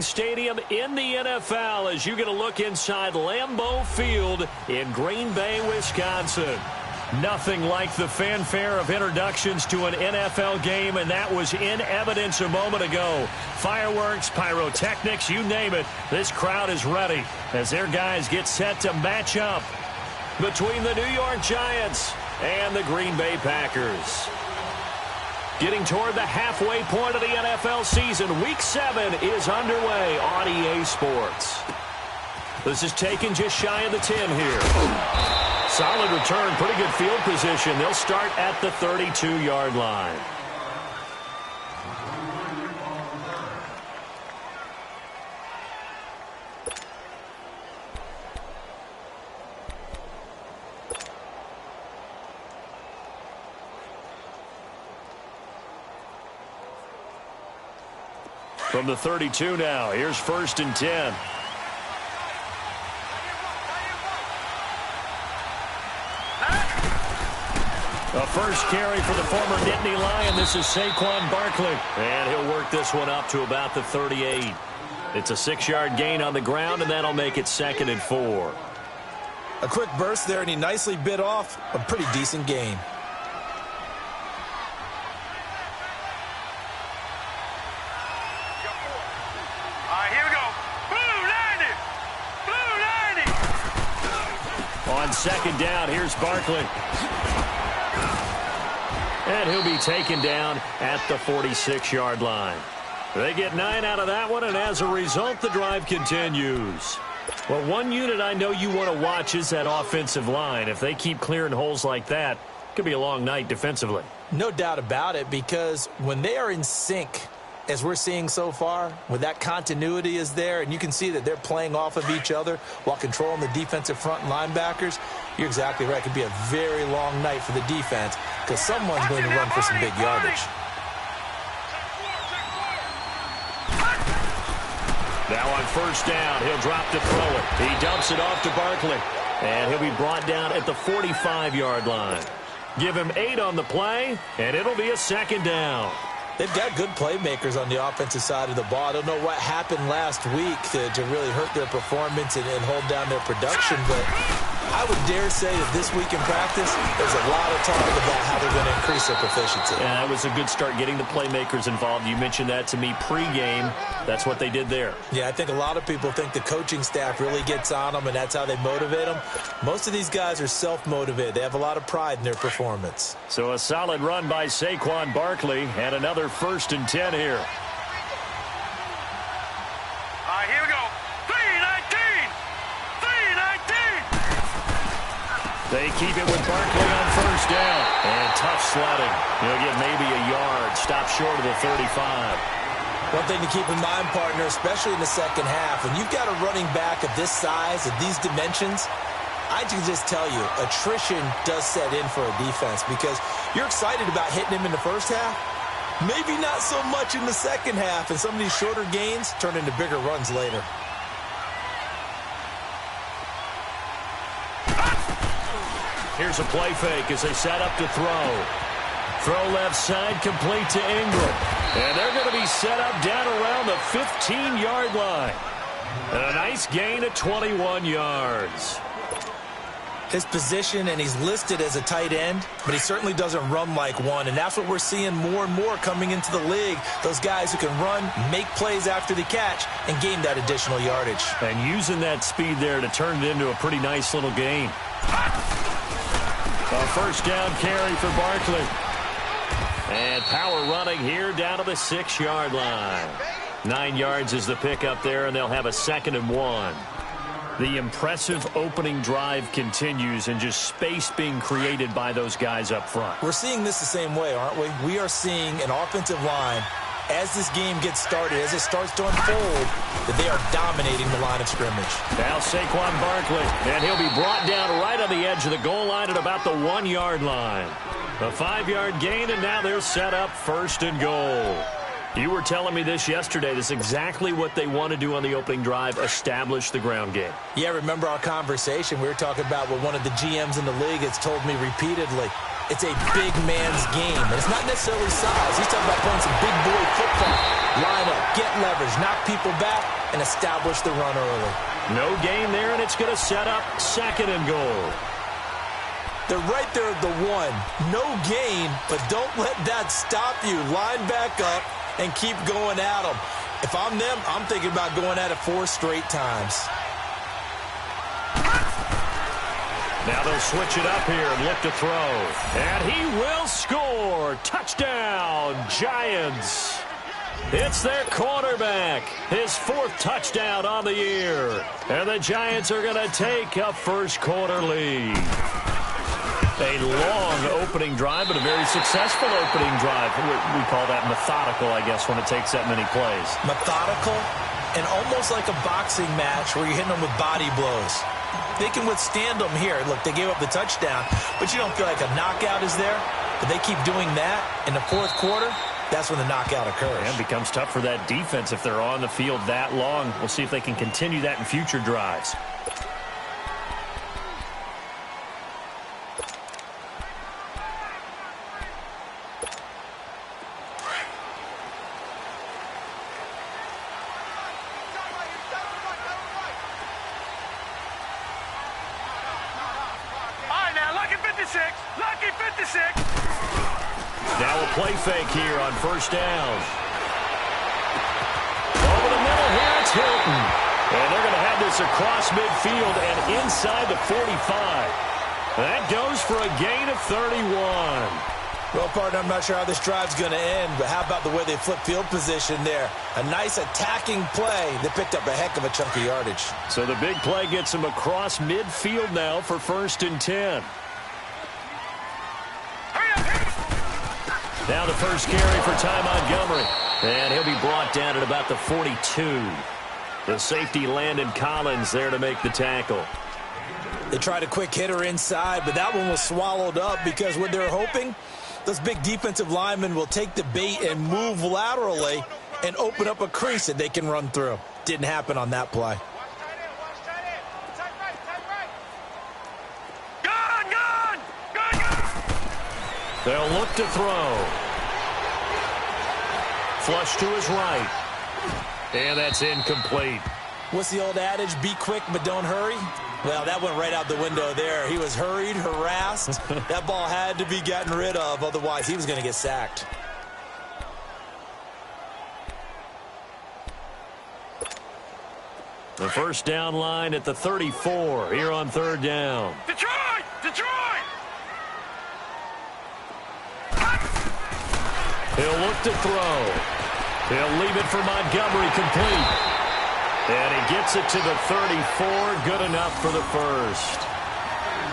Stadium in the NFL as you get a look inside Lambeau Field in Green Bay, Wisconsin. Nothing like the fanfare of introductions to an NFL game, and that was in evidence a moment ago. Fireworks, pyrotechnics, you name it. This crowd is ready as their guys get set to match up between the New York Giants and the Green Bay Packers. Getting toward the halfway point of the NFL season, Week 7 is underway on EA Sports. This is taken just shy of the 10 here. Solid return, pretty good field position. They'll start at the 32-yard line. From the 32 now, here's 1st and 10. A first carry for the former Nittany Lion. This is Saquon Barkley. And he'll work this one up to about the 38. It's a 6-yard gain on the ground, and that'll make it 2nd and 4. A quick burst there, and he nicely bit off a pretty decent gain. On 2nd down, here's Barkley. And he'll be taken down at the 46-yard line. They get 9 out of that one, and as a result, the drive continues. Well, one unit I know you want to watch is that offensive line. If they keep clearing holes like that, it could be a long night defensively. No doubt about it, because when they are in sync, as we're seeing so far, when that continuity is there, and you can see that they're playing off of each other while controlling the defensive front linebackers, you're exactly right. It could be a very long night for the defense because someone's going to run for some big yardage. Now on 1st down, he'll drop to throw it. He dumps it off to Barkley, and he'll be brought down at the 45-yard line. Give him 8 on the play, and it'll be a 2nd down. They've got good playmakers on the offensive side of the ball. I don't know what happened last week to really hurt their performance and hold down their production, but I would dare say that this week in practice, there's a lot of talk about how they're going to increase their proficiency. And that was a good start getting the playmakers involved. You mentioned that to me pregame. That's what they did there. Yeah, I think a lot of people think the coaching staff really gets on them, and that's how they motivate them. Most of these guys are self-motivated. They have a lot of pride in their performance. So a solid run by Saquon Barkley, and another 1st and 10 here. Here we go. 3-19. 3-19. They keep it with Barkley on 1st down. And tough sledding. He'll get maybe a yard. Stop short of the 35. One thing to keep in mind, partner, especially in the second half, when you've got a running back of this size, of these dimensions, I can just tell you, attrition does set in for a defense because you're excited about hitting him in the first half. Maybe not so much in the second half, and some of these shorter gains turn into bigger runs later. Here's a play fake as they set up to throw. Throw left side, complete to Ingram. And they're going to be set up down around the 15-yard line. And a nice gain of 21 yards. His position, and he's listed as a tight end, but he certainly doesn't run like one, and that's what we're seeing more and more coming into the league. Those guys who can run, make plays after the catch, and gain that additional yardage. And using that speed there to turn it into a pretty nice little gain. A 1st down carry for Barkley. And power running here down to the 6-yard line. 9 yards is the pickup there, and they'll have a 2nd and 1. The impressive opening drive continues, and just space being created by those guys up front. We're seeing this the same way, aren't we? We are seeing an offensive line, as this game gets started, as it starts to unfold, that they are dominating the line of scrimmage. Now Saquon Barkley, and he'll be brought down right on the edge of the goal line at about the 1-yard line. A 5-yard gain, and now they're set up 1st and goal. You were telling me this yesterday. This is exactly what they want to do on the opening drive, establish the ground game. Yeah, remember our conversation. We were talking about what one of the GMs in the league has told me repeatedly. it's a big man's game. And it's not necessarily size. He's talking about playing some big boy football. Line up, get leverage, knock people back, and establish the run early. No gain there, and it's going to set up 2nd and goal. They're right there at the 1. No gain, but don't let that stop you. Line back up and keep going at them. If I'm them, I'm thinking about going at it 4 straight times. Now they'll switch it up here and look to throw. And he will score. Touchdown, Giants. It's their quarterback. His 4th touchdown on the year. And the Giants are going to take a first-quarter lead. A long opening drive, but a very successful opening drive. We call that methodical, I guess, when it takes that many plays. Methodical and almost like a boxing match where you're hitting them with body blows. They can withstand them here. Look, they gave up the touchdown, but you don't feel like a knockout is there. But they keep doing that in the 4th quarter. That's when the knockout occurs. And it becomes tough for that defense if they're on the field that long. We'll see if they can continue that in future drives. Lucky 56. Now a play fake here on 1st down. Over the middle here, it's Hilton. And they're going to have this across midfield and inside the 45. That goes for a gain of 31. Well, partner, I'm not sure how this drive's going to end, but how about the way they flip field position there? A nice attacking play. They picked up a heck of a chunk of yardage. So the big play gets them across midfield now for 1st and 10. Now the first carry for Ty Montgomery. And he'll be brought down at about the 42. The safety Landon Collins there to make the tackle. They tried a quick hitter inside, but that one was swallowed up because what they're hoping, those big defensive linemen will take the bait and move laterally and open up a crease that they can run through. Didn't happen on that play. They'll look to throw. Flush to his right. And that's incomplete. What's the old adage? Be quick, but don't hurry. Well, that went right out the window there. He was hurried, harassed. That ball had to be gotten rid of. Otherwise, he was going to get sacked. The first down line at the 34 here on 3rd down. Detroit! He'll look to throw. He'll leave it for Montgomery, complete. And he gets it to the 34, good enough for the first.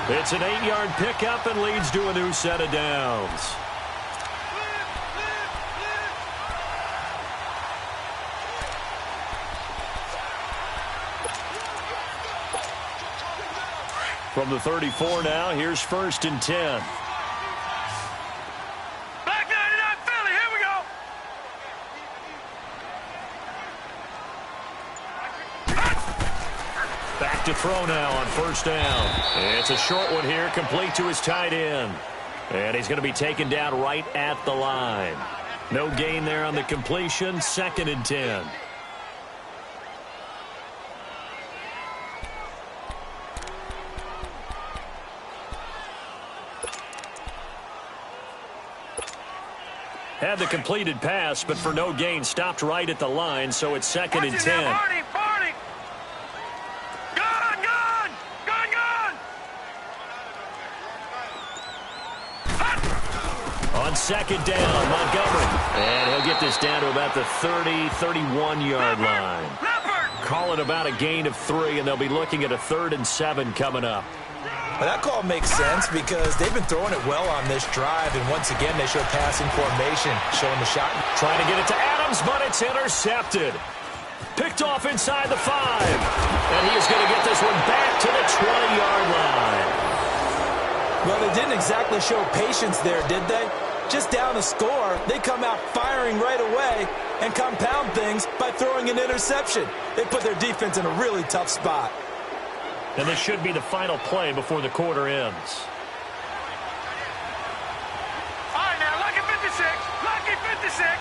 It's an 8-yard pickup and leads to a new set of downs. From the 34 now, here's 1st and 10. To throw now on 1st down. It's a short one here, complete to his tight end. And he's going to be taken down right at the line. No gain there on the completion, 2nd and 10. Had the completed pass, but for no gain, stopped right at the line, so it's 2nd and 10. On 2nd down, Montgomery. And he'll get this down to about the 30, 31-yard line. Call it about a gain of 3, and they'll be looking at a 3rd and 7 coming up. Well, that call makes sense because they've been throwing it well on this drive, and once again, they show passing formation, showing the shot. Trying to get it to Adams, but it's intercepted. Picked off inside the 5. And he is going to get this one back to the 20-yard line. Well, they didn't exactly show patience there, did they? Just down a score, they come out firing right away and compound things by throwing an interception. They put their defense in a really tough spot. And this should be the final play before the quarter ends. 56.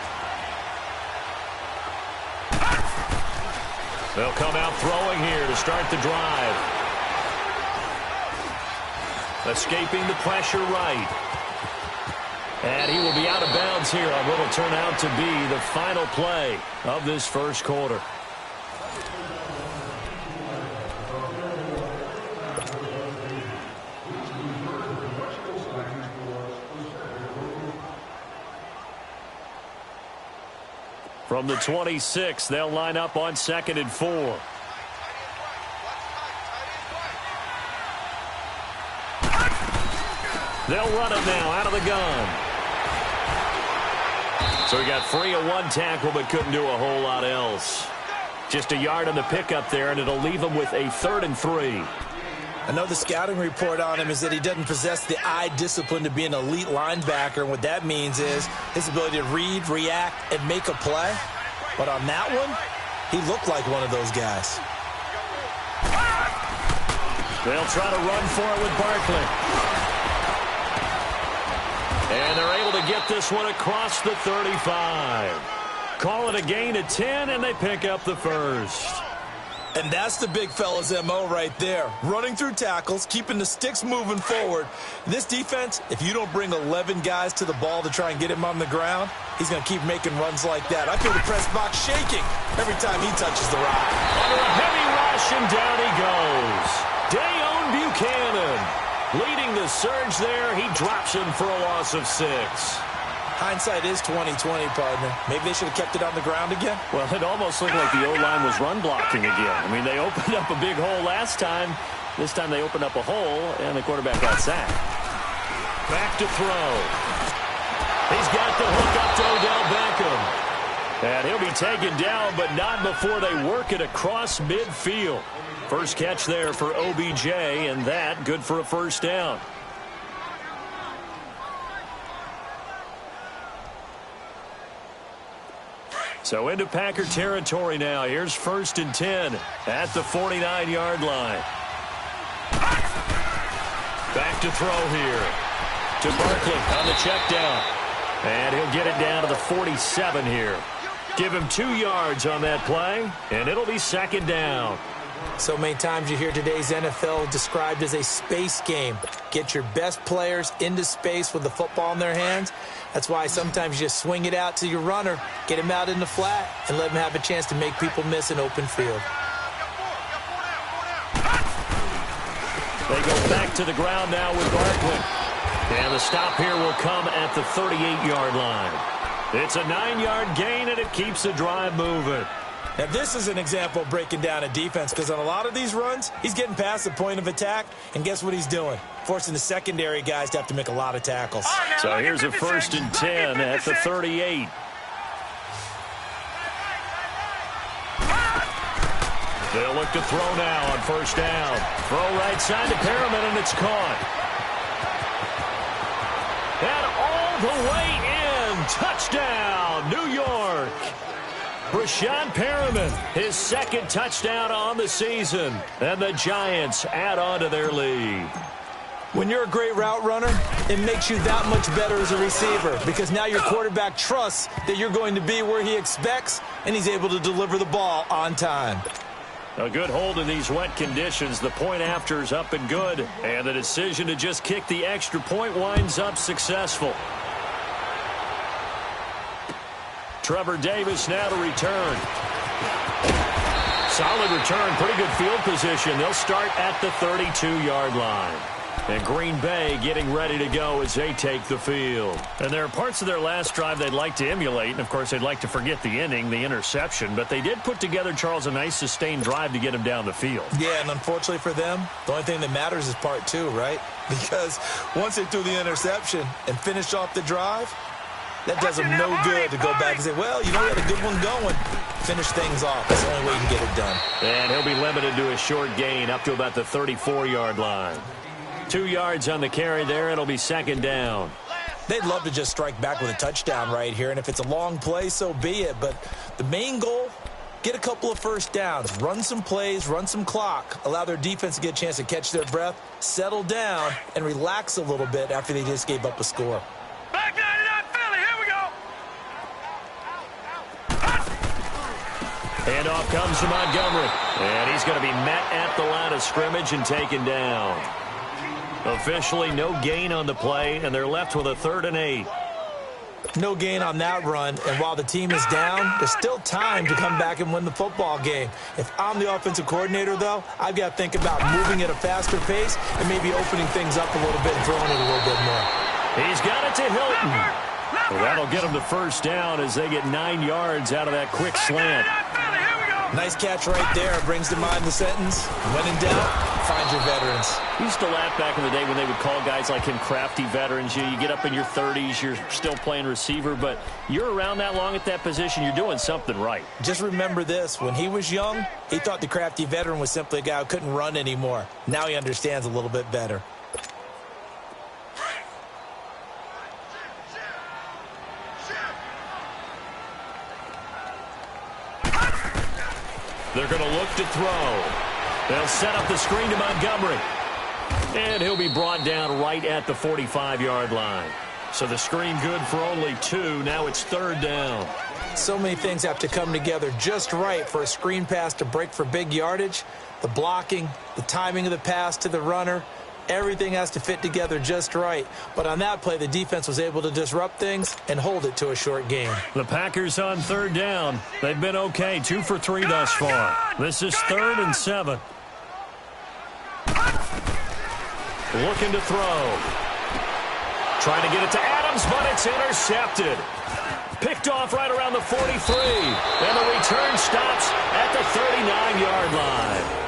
They'll come out throwing here to start the drive. Escaping the pressure right. And he will be out of bounds here on what will turn out to be the final play of this first quarter. From the 26, they'll line up on 2nd and 4. They'll run it now out of the gun. So he got free of one tackle but couldn't do a whole lot else. Just a yard on the pickup there, and it'll leave him with a 3rd and 3. I know the scouting report on him is that he doesn't possess the eye discipline to be an elite linebacker. And what that means is his ability to read, react, and make a play. But on that one, he looked like one of those guys. They'll try to run for it with Barkley. And they're able to get this one across the 35. Call it a gain of 10, and they pick up the first. And that's the big fella's MO right there. Running through tackles, keeping the sticks moving forward. This defense, if you don't bring 11 guys to the ball to try and get him on the ground, he's going to keep making runs like that. I feel the press box shaking every time he touches the rock. Under a heavy rush, and down he goes. Dayon Buchanan leading the surge there. He drops him for a loss of 6. Hindsight is 20/20, partner. Maybe they should have kept it on the ground again. Well, it almost looked like the O-line was run blocking again. I mean, they opened up a big hole last time. This time they opened up a hole, and the quarterback got sacked. Back to throw. He's got the hook up to Odell Beckham. And he'll be taken down, but not before they work it across midfield. First catch there for OBJ, and that good for a first down. So into Packer territory now. Here's 1st and 10 at the 49-yard line. Back to throw here to Barkley on the check down. And he'll get it down to the 47 here. Give him 2 yards on that play, and it'll be 2nd down. So many times you hear today's NFL described as a space game. Get your best players into space with the football in their hands. That's why sometimes you just swing it out to your runner, get him out in the flat, and let him have a chance to make people miss an open field. They go back to the ground now with Barkley. And the stop here will come at the 38-yard line. It's a 9-yard gain, and it keeps the drive moving. Now, this is an example of breaking down a defense, because on a lot of these runs, he's getting past the point of attack, and guess what he's doing? Forcing the secondary guys to have to make a lot of tackles. So here's a 1st and 10 at the 38. They'll look to throw now on 1st down. Throw right side to Perriman, and it's caught. And all the way in. Touchdown, New York. Brashad Perriman, his 2nd touchdown on the season. And the Giants add on to their lead. When you're a great route runner, it makes you that much better as a receiver, because now your quarterback trusts that you're going to be where he expects, and he's able to deliver the ball on time. A good hold in these wet conditions. The point after is up and good. And the decision to just kick the extra point winds up successful. Trevor Davis now to return. Solid return, pretty good field position. They'll start at the 32-yard line. And Green Bay getting ready to go as they take the field. And there are parts of their last drive they'd like to emulate. And, of course, they'd like to forget the inning, the interception. But they did put together, Charles, a nice sustained drive to get him down the field. Yeah, and unfortunately for them, the only thing that matters is part 2, right? Because once they threw the interception and finished off the drive, that does them no good to go back and say, well, you know, we had a good one going. Finish things off. That's the only way you can get it done. And he'll be limited to a short gain up to about the 34-yard line. 2 yards on the carry there. It'll be 2nd down. They'd love to just strike back with a touchdown right here, and if it's a long play, so be it. But the main goal, get a couple of first downs, run some plays, run some clock, allow their defense to get a chance to catch their breath, settle down, and relax a little bit after they just gave up a score. Back 99 Philly, here we go. Handoff comes to Montgomery. And he's going to be met at the line of scrimmage and taken down. Officially no gain on the play, and they're left with a 3rd and 8. No gain on that run, and while the team is down, there's still time to come back and win the football game. If I'm the offensive coordinator, though, I've got to think about moving at a faster pace and maybe opening things up a little bit and throwing it a little bit more. He's got it to Hilton. Well, that'll get him the first down as they get 9 yards out of that quick slant. Nice catch right there. Brings to mind the sentence, when in doubt, find your veterans. We used to laugh back in the day when they would call guys like him crafty veterans. You get up in your 30s, you're still playing receiver, but you're around that long at that position, you're doing something right. Just remember this. When he was young, he thought the crafty veteran was simply a guy who couldn't run anymore. Now he understands a little bit better. They're going to look to throw. They'll set up the screen to Montgomery. And he'll be brought down right at the 45-yard line. So the screen good for only 2. Now it's 3rd down. So many things have to come together just right for a screen pass to break for big yardage. The blocking, the timing of the pass to the runner, everything has to fit together just right. But on that play, the defense was able to disrupt things and hold it to a short game. The Packers on 3rd down. They've been okay, 2 for 3 thus far. This is 3rd and 7. Looking to throw. Trying to get it to Adams, but it's intercepted. Picked off right around the 43. And the return stops at the 39-yard line.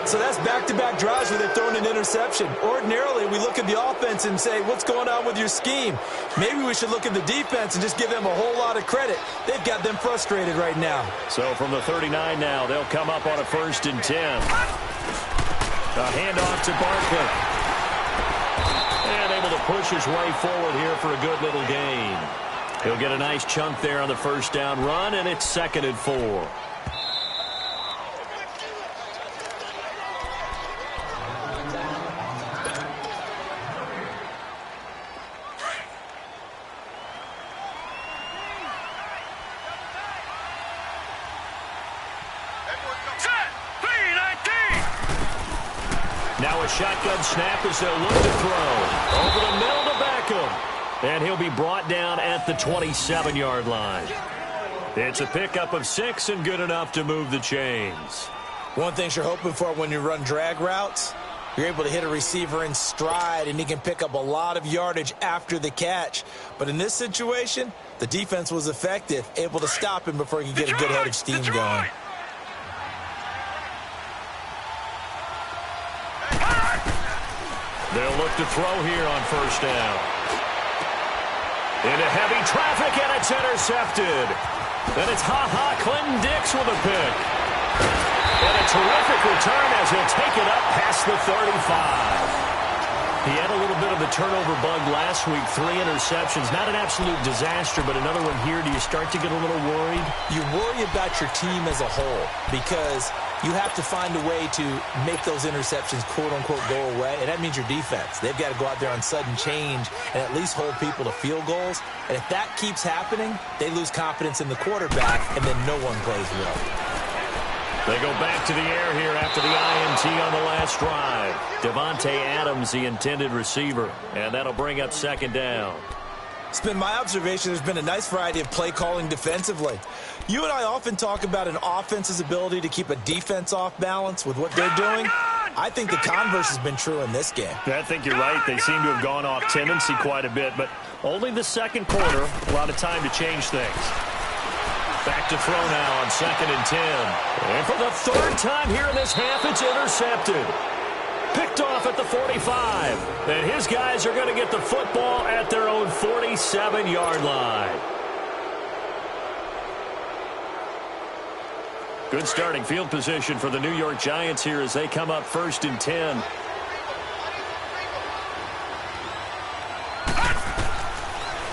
So that's back-to-back drives where they've thrown an interception. Ordinarily, we look at the offense and say, what's going on with your scheme? Maybe we should look at the defense and just give them a whole lot of credit. They've got them frustrated right now. So from the 39 now, they'll come up on a 1st and 10. A handoff to Barkley. And able to push his way forward here for a good little gain. He'll get a nice chunk there on the 1st down run, and it's 2nd and 4. Now a shotgun snap as they'll look to throw. Over the middle to Beckham. And he'll be brought down at the 27-yard line. It's a pickup of 6 and good enough to move the chains. One thing you're hoping for when you run drag routes, you're able to hit a receiver in stride, and he can pick up a lot of yardage after the catch. But in this situation, the defense was effective, able to stop him before he could get a good head of steam going. They'll look to throw here on 1st down. Into heavy traffic, and it's intercepted. Then it's Clinton Dix with a pick. And a terrific return as he'll take it up past the 35. He had a little bit of the turnover bug last week, 3 interceptions. Not an absolute disaster, but another one here. Do you start to get a little worried? You worry about your team as a whole because you have to find a way to make those interceptions, quote-unquote, go away, and that means your defense. They've got to go out there on sudden change and at least hold people to field goals. And if that keeps happening, they lose confidence in the quarterback, and then no one plays well. They go back to the air here after the INT on the last drive. Devontae Adams, the intended receiver, and that'll bring up 2nd down. It's been my observation there's been a nice variety of play calling defensively. You and I often talk about an offense's ability to keep a defense off balance with what they're doing. I think the converse has been true in this game. I think you're right. They seem to have gone off tendency quite a bit, but only the 2nd quarter, a lot of time to change things. Back to throw now on 2nd and 10. And for the 3rd time here in this half, it's intercepted. Picked off at the 45. And his guys are going to get the football at their own 47-yard line. Good starting field position for the New York Giants here as they come up 1st and 10.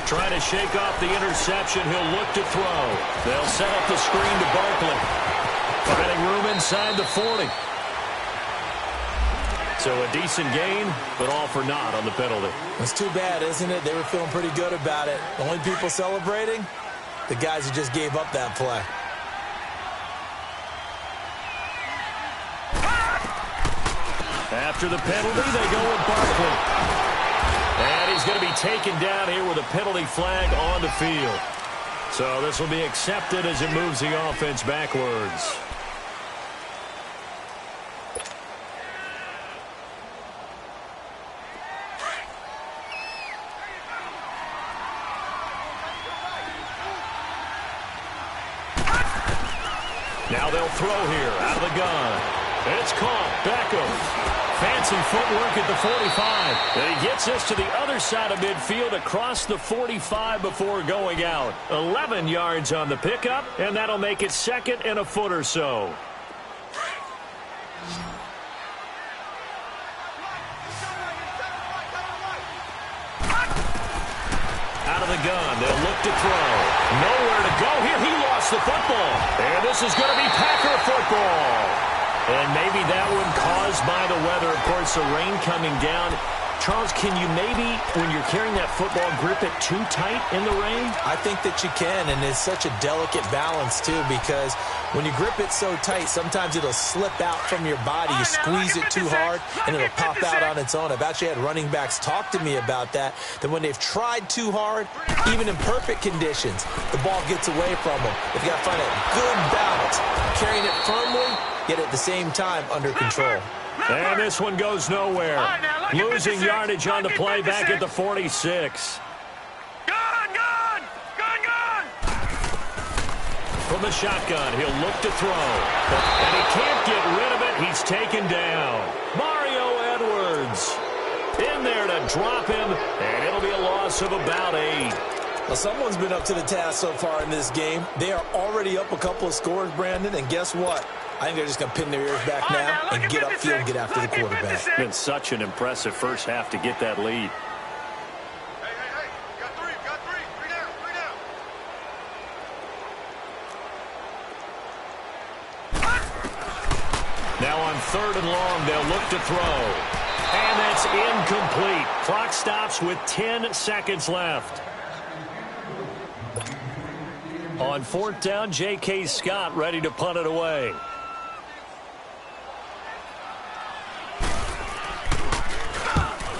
Trying to shake off the interception. He'll look to throw. They'll set up the screen to Barkley. Finding room inside the 40. So a decent gain, but all for naught on the penalty. It's too bad, isn't it? They were feeling pretty good about it. The only people celebrating, the guys who just gave up that play. After the penalty, they go with Barkley. And he's going to be taken down here with a penalty flag on the field. So this will be accepted as it moves the offense backwards. Now they'll throw here out of the gun. It's caught. Beckham. Fancy footwork at the 45. And he gets this to the other side of midfield across the 45 before going out. 11 yards on the pickup, and that'll make it second and a foot or so. Out of the gun, they'll look to throw. Nowhere to go here. He lost the football. And this is going to be Packer football. And maybe that one caused by the weather. Of course, the rain coming down. Charles, can you maybe, when you're carrying that football, grip it too tight in the rain? I think that you can, and it's such a delicate balance, too, because when you grip it so tight, sometimes it'll slip out from your body. You squeeze it too hard, and it'll pop out on its own. I've actually had running backs talk to me about that when they've tried too hard, even in perfect conditions, the ball gets away from them. They've got to find a good balance, carrying it firmly, yet at the same time under control. And this one goes nowhere. Losing yardage on the play back at the 46. Gone! From the shotgun, he'll look to throw. And he can't get rid of it. He's taken down. Mario Edwards in there to drop him, and it'll be a loss of about 8. Well, someone's been up to the task so far in this game. They are already up a couple of scores, Brandon, and guess what? I think they're just going to pin their ears back now and get upfield and get after the quarterback. Been such an impressive first half to get that lead. Hey. Got three. Three down. Now on 3rd and long, they'll look to throw. And that's incomplete. Clock stops with 10 seconds left. On 4th down, J.K. Scott ready to punt it away.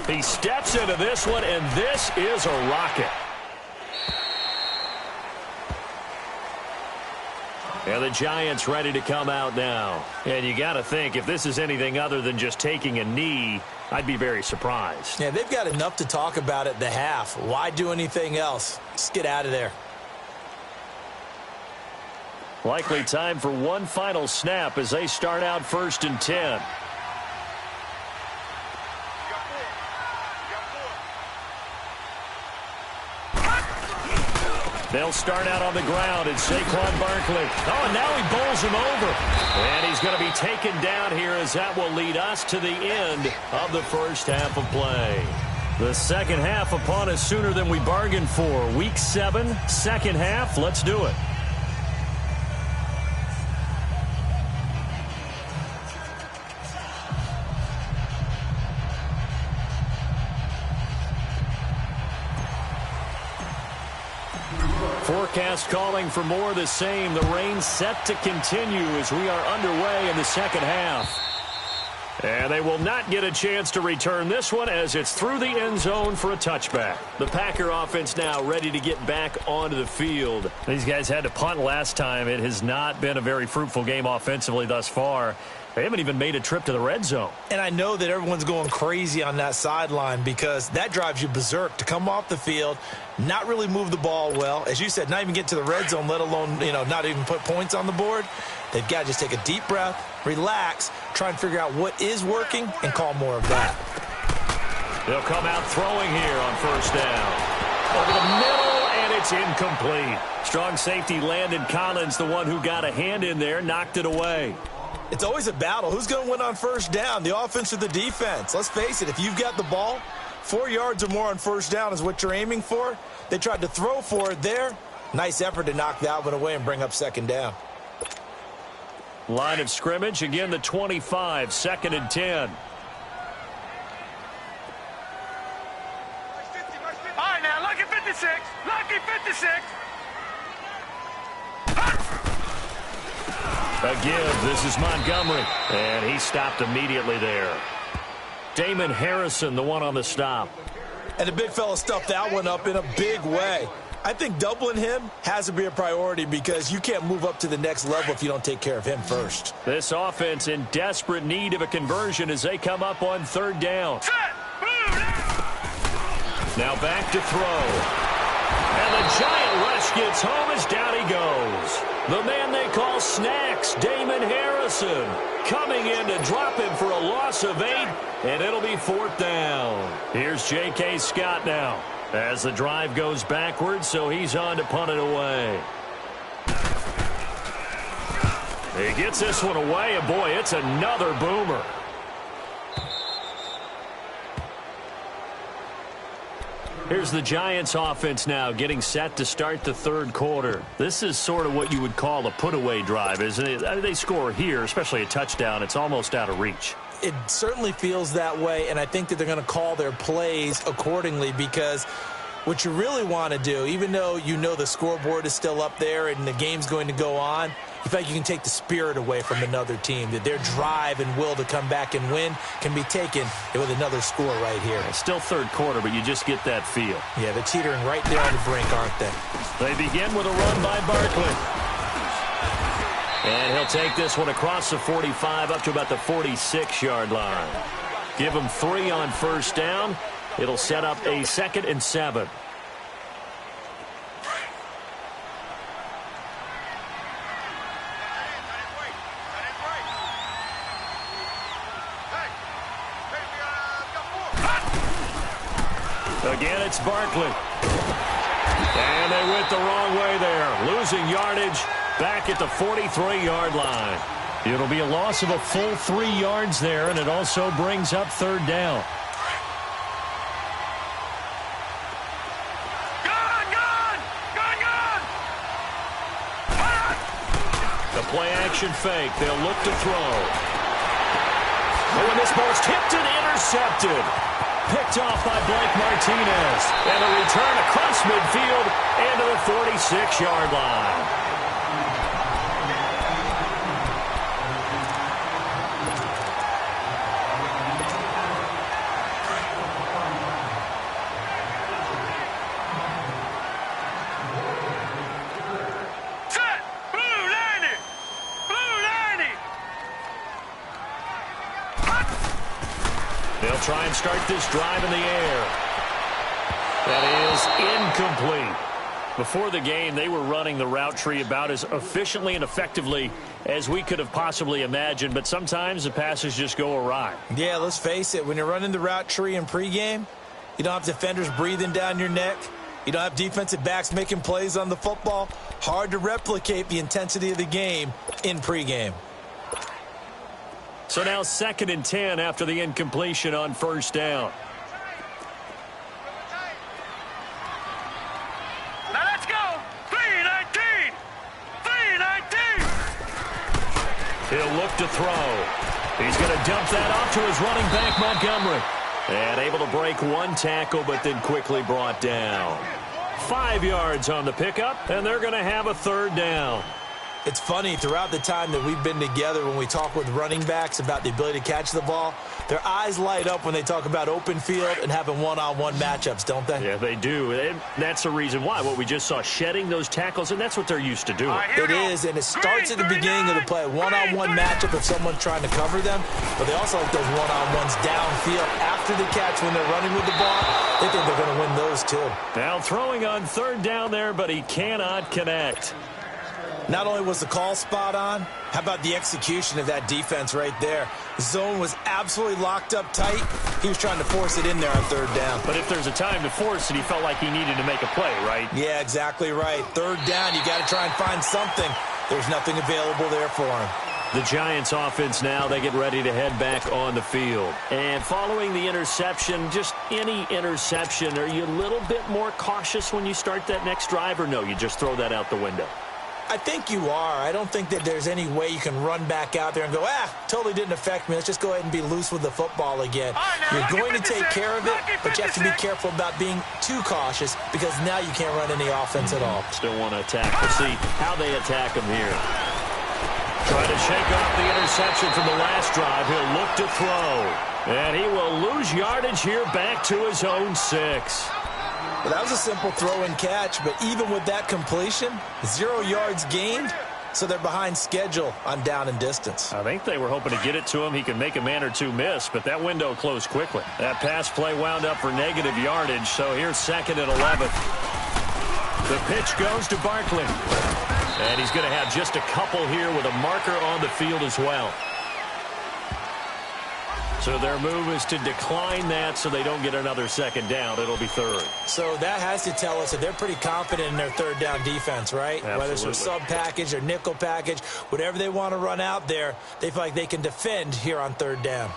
He steps into this one, and this is a rocket. And the Giants ready to come out now. And you got to think, if this is anything other than just taking a knee, I'd be very surprised. Yeah, they've got enough to talk about at the half. Why do anything else? Just get out of there. Likely time for one final snap as they start out 1st and 10. They'll start out on the ground. It's Saquon Barkley. Oh, and now he bowls him over. And he's going to be taken down here as that will lead us to the end of the first half of play. The second half upon us sooner than we bargained for. Week 7, second half. Let's do it. Forecast calling for more of the same. The rain set to continue as we are underway in the second half. And they will not get a chance to return this one as it's through the end zone for a touchback. The Packer offense now ready to get back onto the field. These guys had to punt last time. It has not been a very fruitful game offensively thus far. They haven't even made a trip to the red zone. And I know that everyone's going crazy on that sideline because that drives you berserk to come off the field, not really move the ball well. As you said, not even get to the red zone, let alone, not even put points on the board. They've got to just take a deep breath, relax, try and figure out what is working, and call more of that. They'll come out throwing here on 1st down. Over the middle, and it's incomplete. Strong safety Landon Collins, the one who got a hand in there, knocked it away. It's always a battle. Who's going to win on 1st down, the offense or the defense? Let's face it, if you've got the ball, 4 yards or more on 1st down is what you're aiming for. They tried to throw for it there. Nice effort to knock that one away and bring up 2nd down. Line of scrimmage, again the 25, 2nd and 10. All right, now, lucky 56. Lucky 56. A give. This is Montgomery. And he stopped immediately there. Damon Harrison, the one on the stop. And the big fella stuffed that one up in a big way. I think doubling him has to be a priority because you can't move up to the next level if you don't take care of him first. This offense in desperate need of a conversion as they come up on third down. Now back to throw. And the giant rush gets home as down he goes. The man they call Snacks, Damon Harrison, coming in to drop him for a loss of 8, and it'll be 4th down. Here's J.K. Scott now as the drive goes backwards, so he's on to punt it away. He gets this one away, and boy, it's another boomer. Here's the Giants offense now getting set to start the third quarter. This is sort of what you would call a put-away drive, isn't it? I mean, they score here, especially a touchdown. It's almost out of reach. It certainly feels that way, and I think that they're going to call their plays accordingly because what you really want to do, even though you know the scoreboard is still up there and the game's going to go on, you feel like you can take the spirit away from another team, that their drive and will to come back and win can be taken with another score right here. It's still third quarter, but you just get that feel. Yeah, they're teetering right there on the brink, aren't they? They begin with a run by Barkley. And he'll take this one across the 45 up to about the 46-yard line. Give him 3 on first down. It'll set up a 2nd and 7. Again, it's Barkley. And they went the wrong way there. Losing yardage back at the 43-yard line. It'll be a loss of a full 3 yards there, and it also brings up third down. The play-action fake. They'll look to throw. Oh, and this ball's tipped and intercepted. Picked off by Blake Martinez. And a return across midfield into the 46-yard line. They'll try and start this drive in the air. That is incomplete. Before the game, they were running the route tree about as efficiently and effectively as we could have possibly imagined, but sometimes the passes just go awry. Yeah, let's face it. When you're running the route tree in pregame, you don't have defenders breathing down your neck. You don't have defensive backs making plays on the football. Hard to replicate the intensity of the game in pregame. So now 2nd and 10 after the incompletion on first down. Now let's go. 3-19. 3-19. He'll look to throw. He's going to dump that off to his running back, Montgomery. And able to break one tackle, but then quickly brought down. 5 yards on the pickup, and they're going to have a third down. It's funny, throughout the time that we've been together, when we talk with running backs about the ability to catch the ball, their eyes light up when they talk about open field and having one-on-one matchups, don't they? Yeah, they do. And that's the reason why. What we just saw, shedding those tackles, and that's what they're used to doing. It is, and it starts at the beginning of the play. One-on-one matchup if someone's trying to cover them, but they also like those one-on-ones downfield after the catch when they're running with the ball. They think they're going to win those too. Now throwing on third down there, but he cannot connect. Not only was the call spot on, how about the execution of that defense right there? The zone was absolutely locked up tight. He was trying to force it in there on third down. But if there's a time to force it, he felt like he needed to make a play, right? Yeah, exactly right. Third down, you got to try and find something. There's nothing available there for him. The Giants offense now, they get ready to head back on the field. And following the interception, just any interception, are you a little bit more cautious when you start that next drive, or no, you just throw that out the window? I think you are. I don't think that there's any way you can run back out there and go, totally didn't affect me. Let's just go ahead and be loose with the football again. You're going to take care of it, but you have to be careful about being too cautious because now you can't run any offense at all. Still want to attack. We'll see how they attack them here. Trying to shake off the interception from the last drive. He'll look to throw. And he will lose yardage here back to his own 6. Well, that was a simple throw and catch, but even with that completion, 0 yards gained, so they're behind schedule on down and distance. I think they were hoping to get it to him. He could make a man or two miss, but that window closed quickly. That pass play wound up for negative yardage, so here's 2nd and 11. The pitch goes to Barkley. And he's going to have just a couple here with a marker on the field as well. So their move is to decline that so they don't get another 2nd down. It'll be 3rd. So that has to tell us that they're pretty confident in their 3rd down defense, right? Absolutely. Whether it's a sub package or nickel package, whatever they want to run out there, they feel like they can defend here on 3rd down.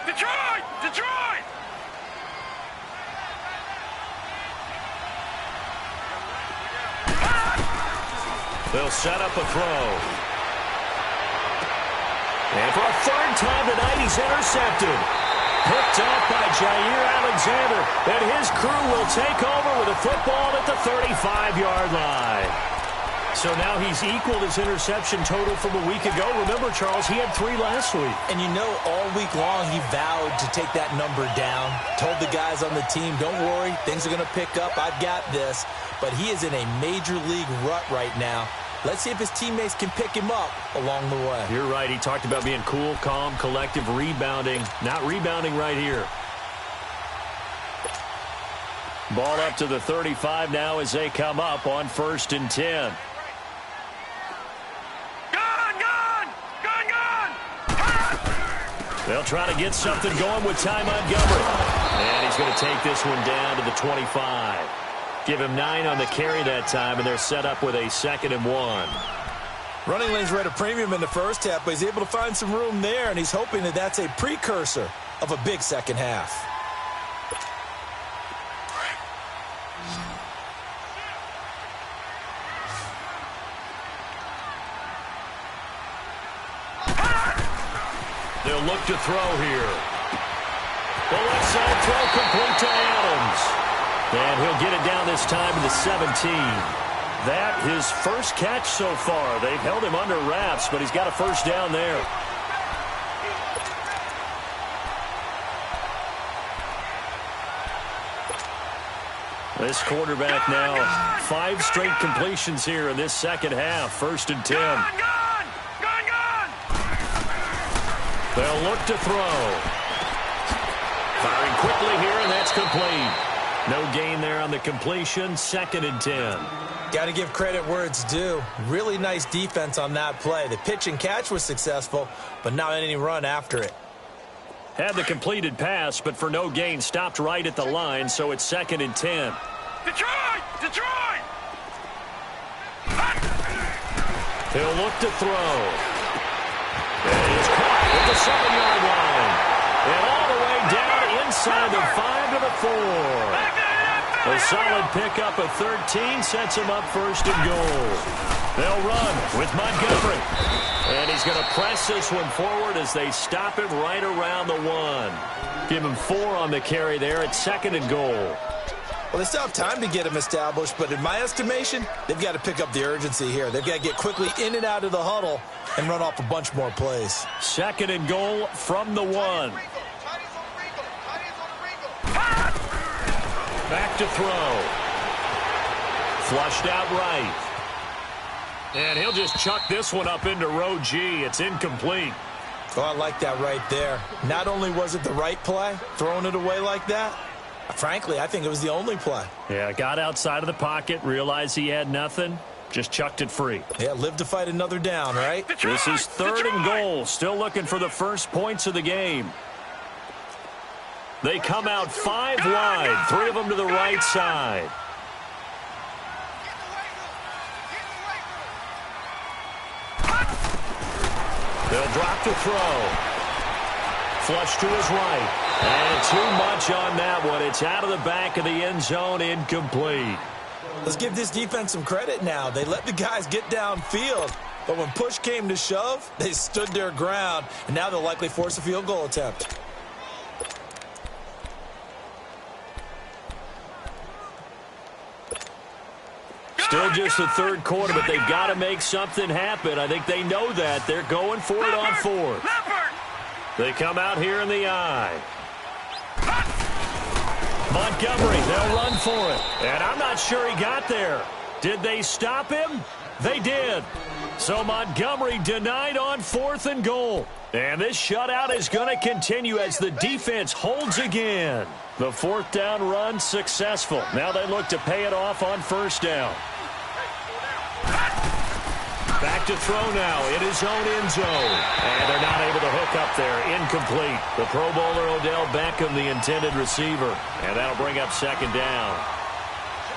Detroit! Detroit! They'll set up a throw. And for a 3rd time tonight, he's intercepted. Picked up by Jair Alexander. And his crew will take over with a football at the 35-yard line. So now he's equaled his interception total from a week ago. Remember, Charles, he had 3 last week. And you know, all week long he vowed to take that number down. Told the guys on the team, don't worry, things are going to pick up. I've got this. But he is in a major league rut right now. Let's see if his teammates can pick him up along the way. You're right. He talked about being cool, calm, collective, rebounding. Not rebounding right here. Ball up to the 35 now as they come up on 1st and 10. They'll try to get something going with Ty Montgomery. And he's going to take this one down to the 25. Give him 9 on the carry that time, and they're set up with a 2nd and 1. Running lanes were at a premium in the first half, but he's able to find some room there, and he's hoping that that's a precursor of a big second half. They'll look to throw here. The left side throw complete to Adams. And he'll get it down this time to the 17. That his first catch so far. They've held him under wraps, but he's got a 1st down there. This quarterback now 5 straight completions here in this 2nd half. 1st and 10. They'll look to throw. Firing quickly here, and that's complete. No gain there on the completion. 2nd and 10. Got to give credit where it's due. Really nice defense on that play. The pitch and catch was successful, but not any run after it. Had the completed pass, but for no gain, stopped right at the line, so it's 2nd and 10. Detroit! Detroit! He'll look to throw. And he's caught at the 7-yard line. And all the way down inside the 5 to the 4. A solid pickup of 13 sets him up 1st and goal. They'll run with Montgomery. And he's going to press this one forward as they stop him right around the 1. Give him 4 on the carry there at 2nd and goal. Well, they still have time to get him established, but in my estimation, they've got to pick up the urgency here. They've got to get quickly in and out of the huddle and run off a bunch more plays. 2nd and goal from the 1. Back to throw. Flushed out right. And he'll just chuck this one up into row G. It's incomplete. Oh, I like that right there. Not only was it the right play, throwing it away like that, frankly, I think it was the only play. Yeah, got outside of the pocket, realized he had nothing, just chucked it free. Yeah, live to fight another down, right? This is 3rd and goal. Still looking for the first points of the game. They come out 5 wide, 3 of them to the right side. They'll drop to throw. Flush to his right. And too much on that one. It's out of the back of the end zone, incomplete. Let's give this defense some credit now. They let the guys get downfield, but when push came to shove, they stood their ground, and now they'll likely force a field goal attempt. Still just the third quarter, but they've got to make something happen. I think they know that. They're going for it on fourth. They come out here in the eye. Montgomery, they'll run for it. And I'm not sure he got there. Did they stop him? They did. So Montgomery denied on 4th and goal. And this shutout is going to continue as the defense holds again. The 4th down run successful. Now they look to pay it off on 1st down. Back to throw now in his own end zone. And they're not able to hook up there. Incomplete. The Pro Bowler Odell Beckham, the intended receiver. And that'll bring up 2nd down.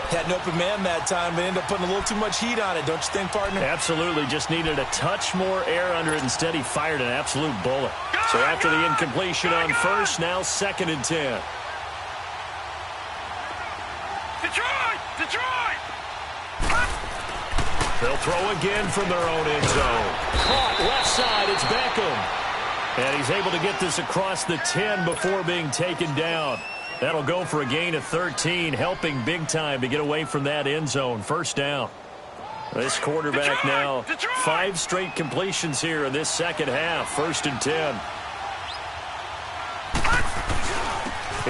Had an open man that time, but ended up putting a little too much heat on it, don't you think, partner? Absolutely. Just needed a touch more air under it. Instead, he fired an absolute bullet. So after the incompletion on 1st, now 2nd and 10. Detroit! They'll throw again from their own end zone. Caught left side. It's Beckham. And he's able to get this across the 10 before being taken down. That'll go for a gain of 13, helping big time to get away from that end zone. 1st down. This quarterback now, 5 straight completions here in this second half. 1st and 10.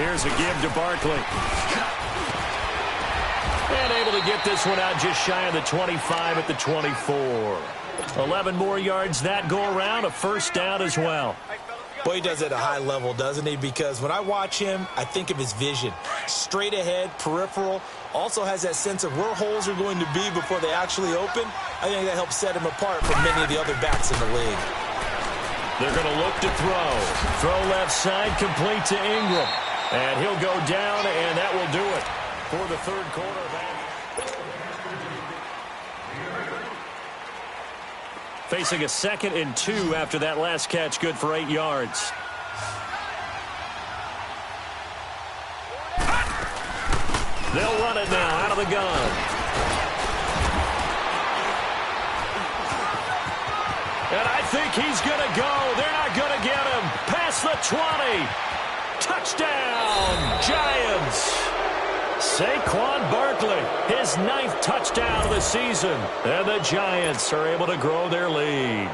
Here's a give to Barkley. And able to get this one out just shy of the 25 at the 24. 11 more yards that go around, a 1st down as well. Boy, he does it at a high level, doesn't he? Because when I watch him, I think of his vision. Straight ahead, peripheral. Also has that sense of where holes are going to be before they actually open. I think that helps set him apart from many of the other backs in the league. They're going to look to throw. Throw left side, complete to Ingram. And he'll go down, and that will do it for the 3rd quarter of action. Facing a 2nd and 2 after that last catch, good for 8 yards. They'll run it now out of the gun. And I think he's going to go. They're not going to get him. Past the 20. Touchdown, Giants. Saquon Barkley, his 9th touchdown of the season. And the Giants are able to grow their lead.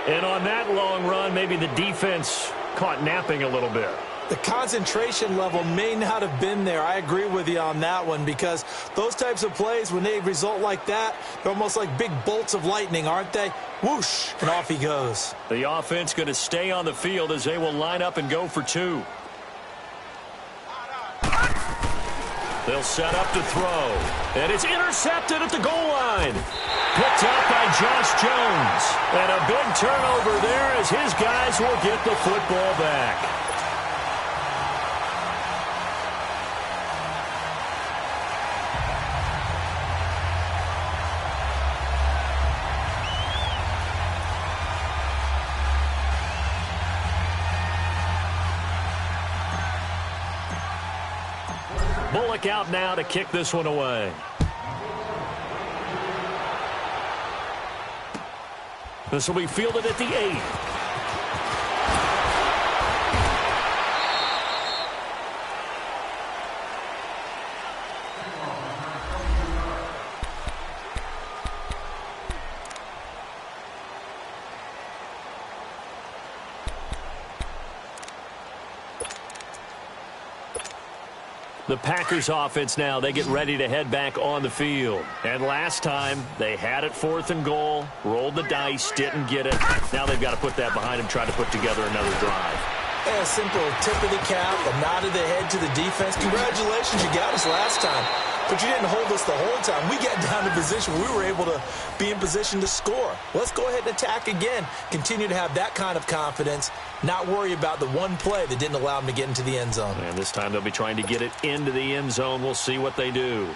And on that long run, maybe the defense caught napping a little bit. The concentration level may not have been there. I agree with you on that one, because those types of plays, when they result like that, they're almost like big bolts of lightning, aren't they? Whoosh, and off he goes. The offense going to stay on the field as they will line up and go for 2. They'll set up to throw. And it's intercepted at the goal line. Picked up by Josh Jones. And a big turnover there as his guys will get the football back. Bullock out now to kick this one away. This will be fielded at the 8. The Packers offense now, they get ready to head back on the field. And last time, they had it 4th and goal, rolled the dice, didn't get it. Now they've got to put that behind them, try to put together another drive. A simple tip of the cap, a nod of the head to the defense. Congratulations, you got us last time. But you didn't hold us the whole time. We got down to position where we were able to be in position to score. Let's go ahead and attack again. Continue to have that kind of confidence. Not worry about the one play that didn't allow them to get into the end zone. And this time they'll be trying to get it into the end zone. We'll see what they do.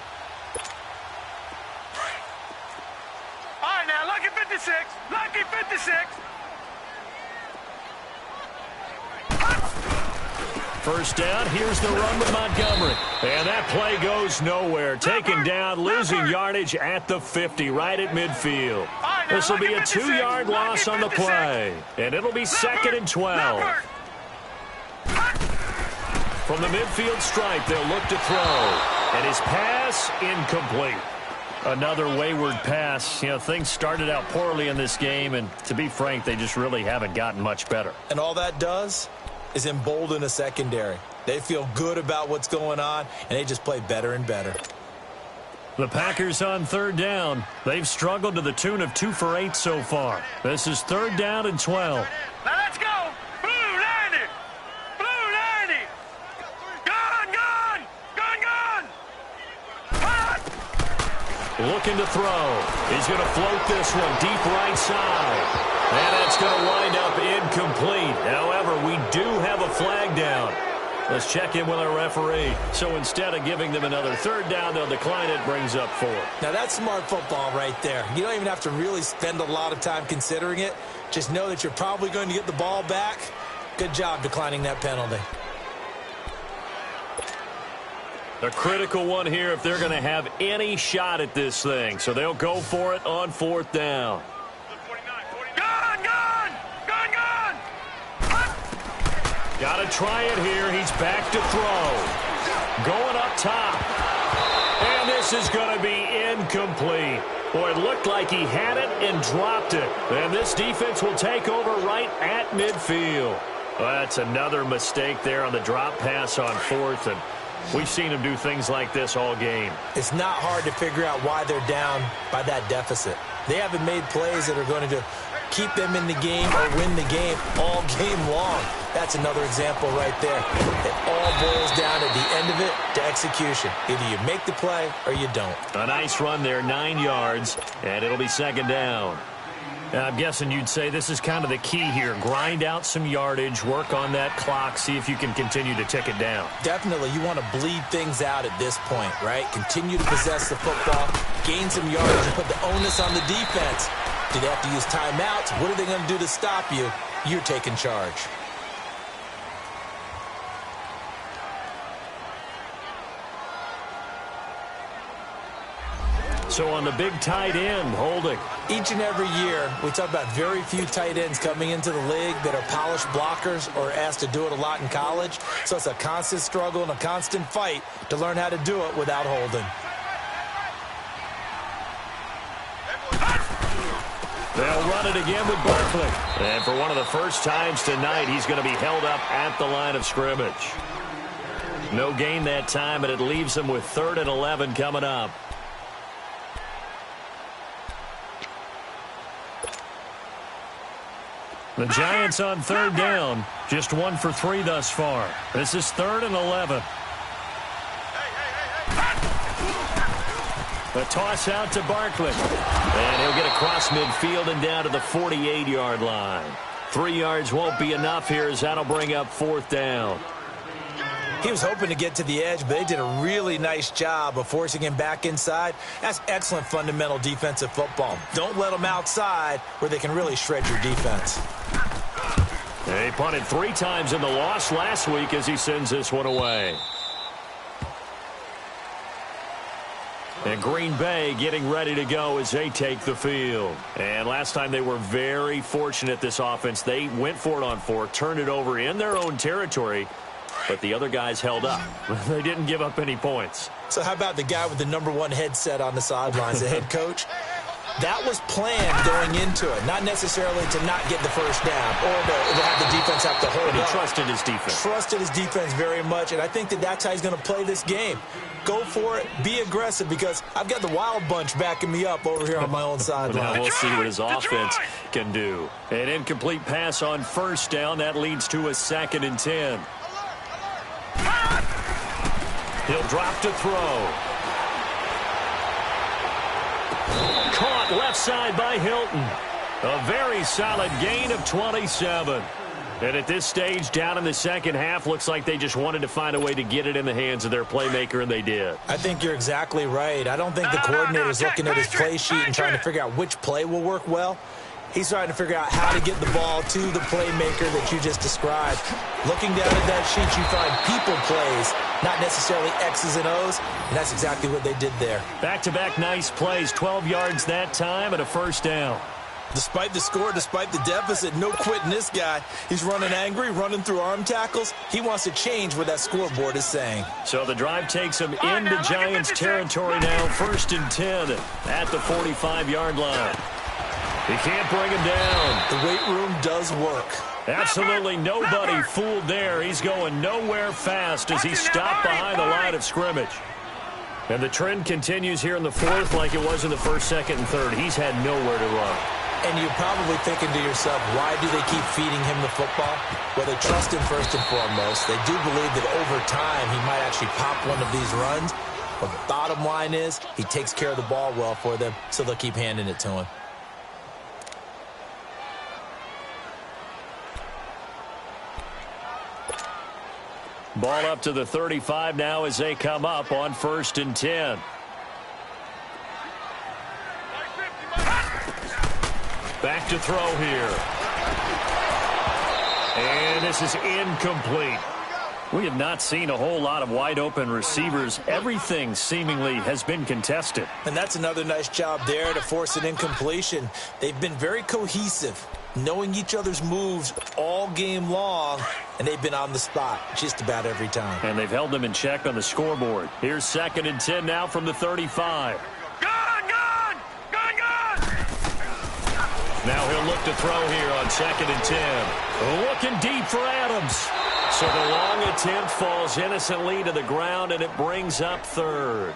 All right, now, lucky 56. Lucky 56. First down, here's the run with Montgomery. And that play goes nowhere. Taken down, losing yardage at the 50, right at midfield. This will be a 2-yard loss on the play. And it'll be 2nd and 12. From the midfield stripe, they'll look to throw. And his pass, incomplete. Another wayward pass. You know, things started out poorly in this game, and to be frank, they just really haven't gotten much better. And all that does is embolden a secondary. They feel good about what's going on, and they just play better and better. The Packers on third down. They've struggled to the tune of 2 for 8 so far. This is 3rd down and 12. Now let's go. Blue 90. Blue 90. Gun, gun. Gun, gun. Hot. Looking to throw. He's going to float this one deep right side. And that's going to wind up incomplete. However, we do have a flag down. Let's check in with our referee. So instead of giving them another 3rd down, they'll decline it, brings up 4. Now that's smart football right there. You don't even have to really spend a lot of time considering it. Just know that you're probably going to get the ball back. Good job declining that penalty. A critical one here if they're going to have any shot at this thing. So they'll go for it on 4th down. Gun, gun. Gun, gun. Got to try it here. He's back to throw. Going up top. And this is going to be incomplete. Boy, it looked like he had it and dropped it. And this defense will take over right at midfield. Well, that's another mistake there on the drop pass on 4th. And we've seen him do things like this all game. It's not hard to figure out why they're down by that deficit. They haven't made plays that are going to keep them in the game or win the game all game long. That's another example right there. It all boils down at the end of it to execution. Either you make the play or you don't. A nice run there, 9 yards, and it'll be 2nd down. I'm guessing you'd say this is kind of the key here. Grind out some yardage, work on that clock, see if you can continue to tick it down. Definitely, you want to bleed things out at this point, right? Continue to possess the football, gain some yardage, and put the onus on the defense. Do they have to use timeouts? What are they going to do to stop you? You're taking charge. So on the big tight end, holding. Each and every year, we talk about very few tight ends coming into the league that are polished blockers or asked to do it a lot in college. So it's a constant struggle and a constant fight to learn how to do it without holding. They'll run it again with Barkley. And for one of the first times tonight, he's going to be held up at the line of scrimmage. No gain that time, and it leaves him with 3rd and 11 coming up. The Giants on 3rd down, just 1 for 3 thus far. This is 3rd and 11. A toss out to Barkley. And he'll get across midfield and down to the 48-yard line. 3 yards won't be enough here as that'll bring up 4th down. He was hoping to get to the edge, but they did a really nice job of forcing him back inside. That's excellent fundamental defensive football. Don't let them outside where they can really shred your defense. He punted 3 times in the loss last week as he sends this one away. And Green Bay getting ready to go as they take the field. And last time they were very fortunate, this offense. They went for it on 4, turned it over in their own territory, but the other guys held up. They didn't give up any points. So how about the guy with the #1 headset on the sidelines, the head coach? That was planned going into it, not necessarily to not get the first down or to have the defense have to hold But he up. trusted his defense. Trusted his defense very much, and I think that that's how he's going to play this game. Go for it, be aggressive, because I've got the wild bunch backing me up over here on my own sideline. Now we'll see what his offense can do. An incomplete pass on 1st down. That leads to a 2nd and 10. He'll drop to throw. Caught left side by Hilton. A very solid gain of 27. And at this stage, down in the second half, looks like they just wanted to find a way to get it in the hands of their playmaker, and they did. I think you're exactly right. I don't think the coordinator's looking at his play sheet and trying to figure out which play will work well. He's trying to figure out how to get the ball to the playmaker that you just described. Looking down at that sheet, you find people plays, not necessarily X's and O's, and that's exactly what they did there. Back-to-back nice plays, 12 yards that time and a 1st down. Despite the score, despite the deficit, no quitting this guy. He's running angry, running through arm tackles. He wants to change what that scoreboard is saying. So the drive takes him into Giants territory now. 1st and 10 at the 45-yard line. He can't bring him down. The weight room does work. Absolutely nobody fooled there. He's going nowhere fast as he's stopped behind the line of scrimmage. And the trend continues here in the 4th like it was in the 1st, 2nd, and 3rd. He's had nowhere to run. And you're probably thinking to yourself, why do they keep feeding him the football? Well, they trust him first and foremost. They do believe that over time he might actually pop one of these runs. But the bottom line is he takes care of the ball well for them, so they'll keep handing it to him. Ball up to the 35 now as they come up on 1st and 10. Back to throw here. And this is incomplete. We have not seen a whole lot of wide open receivers. Everything seemingly has been contested. And that's another nice job there to force an incompletion. They've been very cohesive, knowing each other's moves all game long, and they've been on the spot just about every time. And they've held them in check on the scoreboard. Here's 2nd and 10 now from the 35. Now he'll look to throw here on 2nd and 10. Looking deep for Adams. So the long attempt falls innocently to the ground, and it brings up 3rd.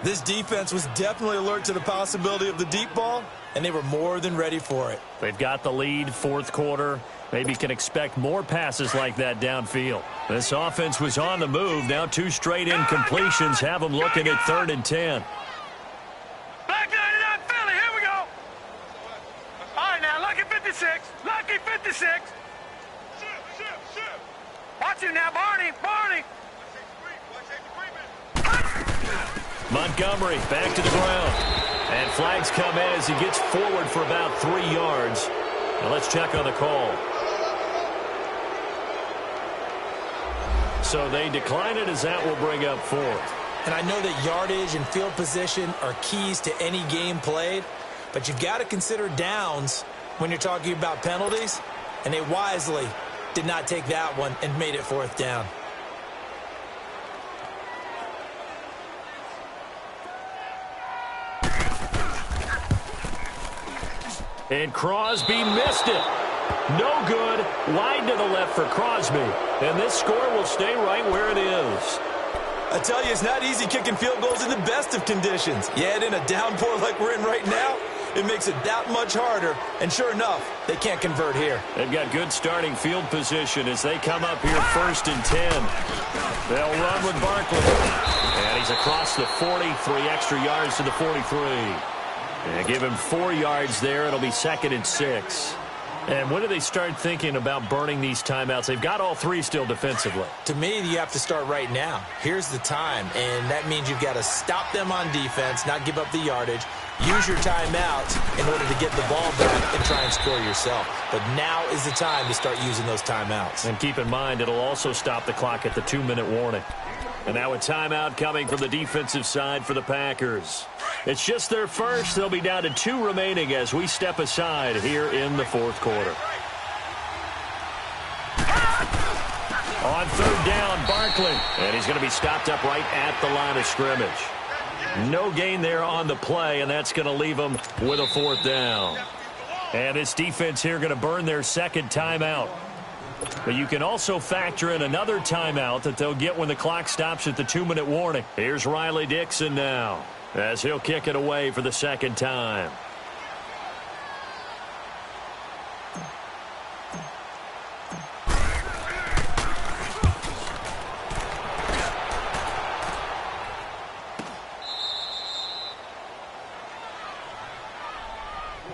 This defense was definitely alert to the possibility of the deep ball, and they were more than ready for it. They've got the lead, 4th quarter. Maybe can expect more passes like that downfield. This offense was on the move. Now 2 straight incompletions have them looking at 3rd and 10. Back 99 Philly, here we go. All right, now, lucky 56. Lucky 56. Watch him now, Barney. Montgomery back to the ground. And flags come in as he gets forward for about 3 yards. Now let's check on the call. So they decline it as that will bring up 4th. And I know that yardage and field position are keys to any game played, but you've got to consider downs when you're talking about penalties, and they wisely did not take that one and made it 4th down. And Crosby missed it. No good. Wide to the left for Crosby. And this score will stay right where it is. I tell you, it's not easy kicking field goals in the best of conditions. Yet in a downpour like we're in right now, it makes it that much harder. And sure enough, they can't convert here. They've got good starting field position as they come up here 1st and 10. They'll run with Barkley. And he's across the 40, 3 extra yards to the 43. And give him 4 yards there. It'll be 2nd and 6. And when do they start thinking about burning these timeouts? They've got all 3 still defensively. To me, you have to start right now. Here's the time, and that means you've got to stop them on defense, not give up the yardage, use your timeouts in order to get the ball back and try and score yourself. But now is the time to start using those timeouts. And keep in mind, it'll also stop the clock at the 2-minute warning. And now a timeout coming from the defensive side for the Packers. It's just their first. They'll be down to 2 remaining as we step aside here in the 4th quarter. On 3rd down, Barkley. And he's going to be stopped up right at the line of scrimmage. No gain there on the play, and that's going to leave them with a 4th down. And this defense here going to burn their 2nd timeout. But you can also factor in another timeout that they'll get when the clock stops at the 2-minute warning. Here's Riley Dixon now as he'll kick it away for the 2nd time.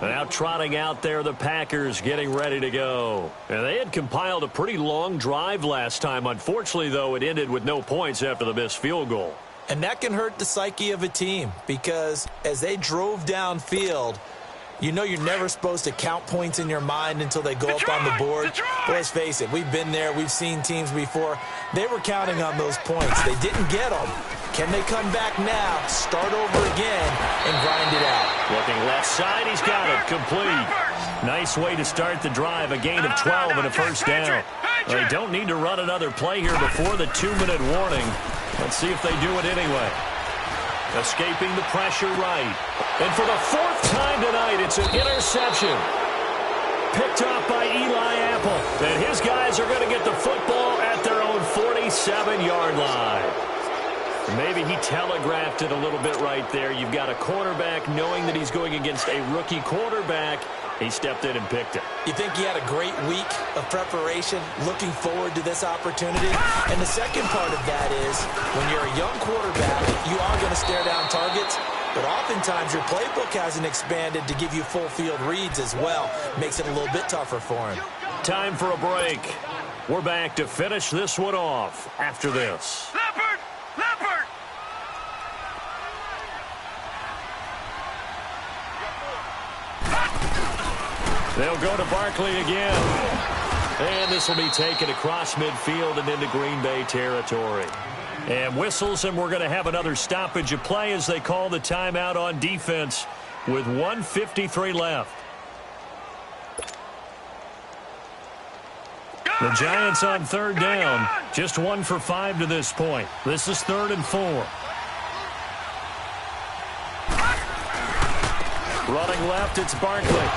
Now trotting out there, the Packers getting ready to go. And they had compiled a pretty long drive last time. Unfortunately, though, it ended with no points after the missed field goal. And that can hurt the psyche of a team because as they drove downfield, you know you're never supposed to count points in your mind until they go up on the board. But let's face it, we've been there. We've seen teams before. They were counting on those points. They didn't get them. Can they come back now, start over again, and grind it out? Looking left side, he's got it. Complete. Nice way to start the drive. A gain of 12 and a first down. They don't need to run another play here before the 2-minute warning. Let's see if they do it anyway. Escaping the pressure right. And for the 4th time tonight, it's an interception. Picked off by Eli Apple. And his guys are going to get the football at their own 47-yard line. Maybe he telegraphed it a little bit right there. You've got a quarterback knowing that he's going against a rookie quarterback. He stepped in and picked it. You think he had a great week of preparation, looking forward to this opportunity? And the second part of that is, when you're a young quarterback, you are going to stare down targets, but oftentimes your playbook hasn't expanded to give you full field reads as well. Makes it a little bit tougher for him. Time for a break. We're back to finish this one off after this. Leopard! Leopard! They'll go to Barkley again. And this will be taken across midfield and into Green Bay territory. And whistles, and we're going to have another stoppage of play as they call the timeout on defense with 1:53 left. The Giants on 3rd down, just 1 for 5 to this point. This is 3rd and 4. Running left, it's Barkley.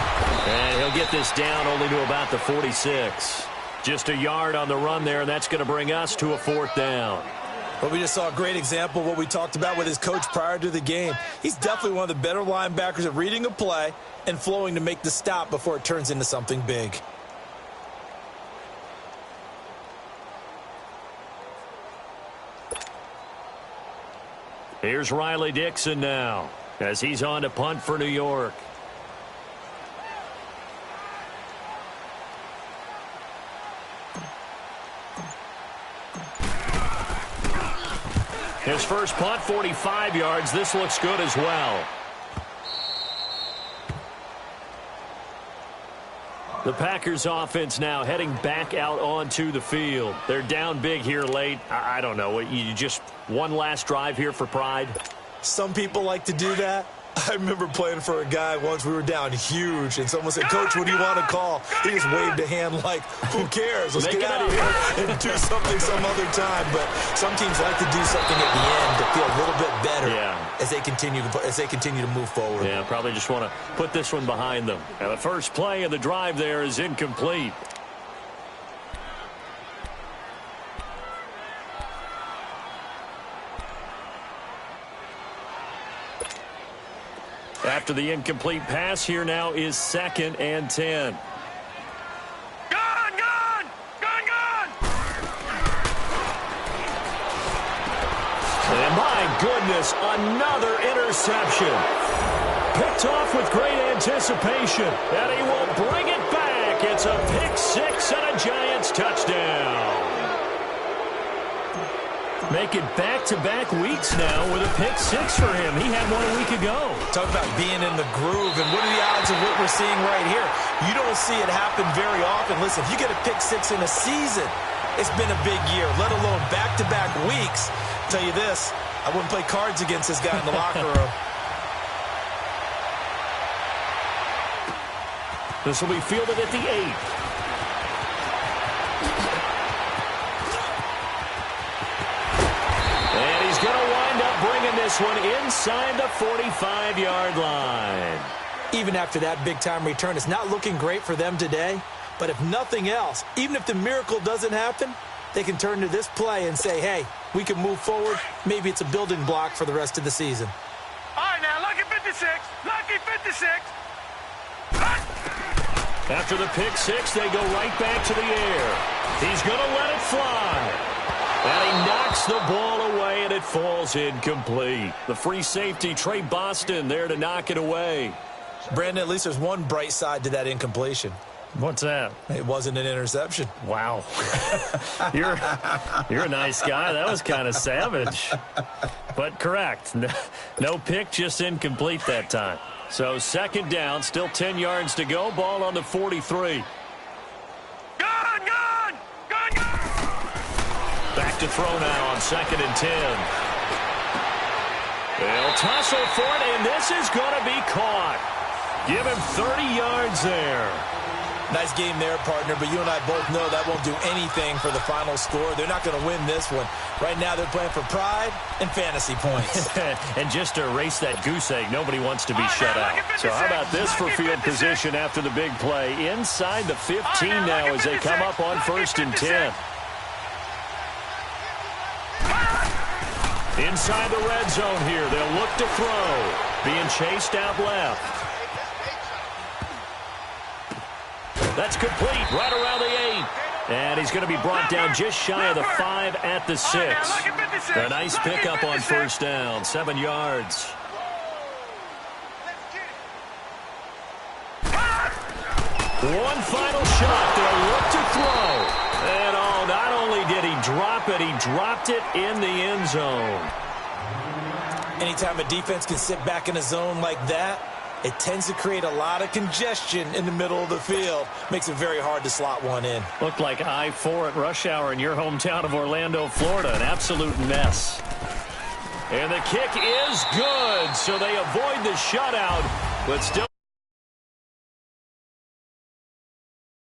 And he'll get this down only to about the 46. Just a yard on the run there, and that's going to bring us to a 4th down. Well, we just saw a great example of what we talked about with his coach prior to the game. He's definitely one of the better linebackers at reading a play and flowing to make the stop before it turns into something big. Here's Riley Dixon now as he's on to punt for New York. His first punt, 45 yards. This looks good as well. The Packers offense now heading back out onto the field. They're down big here late. I don't know. You just one last drive here for pride? Some people like to do that. I remember playing for a guy once. We were down huge, and someone said, "Coach, what do you want to call?" He just waved a hand like, "Who cares? Let's get out of here and do something some other time." But some teams like to do something at the end to feel a little bit better as they continue to move forward. Yeah, probably just want to put this one behind them. Now, the first play of the drive there is incomplete. After the incomplete pass, here now is 2nd and 10. Gone! Gone! Gone! Gone! And my goodness, another interception. Picked off with great anticipation, and he will bring it back. It's a pick six and a Giants touchdown. Make it back-to-back weeks now with a pick six for him. He had one a week ago. Talk about being in the groove, and what are the odds of what we're seeing right here? You don't see it happen very often. Listen, if you get a pick six in a season, it's been a big year, let alone back-to-back weeks. I'll tell you this, I wouldn't play cards against this guy in the locker room. This will be fielded at the 8. Going to wind up bringing this one inside the 45-yard line. Even after that big-time return, it's not looking great for them today. But if nothing else, even if the miracle doesn't happen, they can turn to this play and say, hey, we can move forward. Maybe it's a building block for the rest of the season. All right, now, lucky 56. Lucky 56. After the pick six, they go right back to the air. He's going to let it fly. And he knocks the ball away, and it falls incomplete. The free safety, Trey Boston, there to knock it away. Brandon, at least there's one bright side to that incompletion. What's that? It wasn't an interception. Wow. You're a nice guy. That was kind of savage. But correct. No pick, just incomplete that time. So 2nd down, still 10 yards to go. Ball on the 43. Gone! Gone! Gone! Gone! Back to throw now on 2nd and 10. They'll tussle for it, and this is going to be caught. Give him 30 yards there. Nice game there, partner, but you and I both know that won't do anything for the final score. They're not going to win this one. Right now they're playing for pride and fantasy points. And just to erase that goose egg, nobody wants to be shut out. So how about this for field position after the big play? Inside the 15 now as they come up on 1st and 10. Inside the red zone here. They'll look to throw. Being chased out left. That's complete right around the 8. And he's going to be brought down just shy of the 5 at the 6. A nice pickup on 1st down. 7 yards. One final shot. They'll look to throw. And not only did he drop it, he dropped it in the end zone. Anytime a defense can sit back in a zone like that, it tends to create a lot of congestion in the middle of the field. Makes it very hard to slot one in. Looked like I-4 at rush hour in your hometown of Orlando, Florida. An absolute mess. And the kick is good, so they avoid the shutout, but still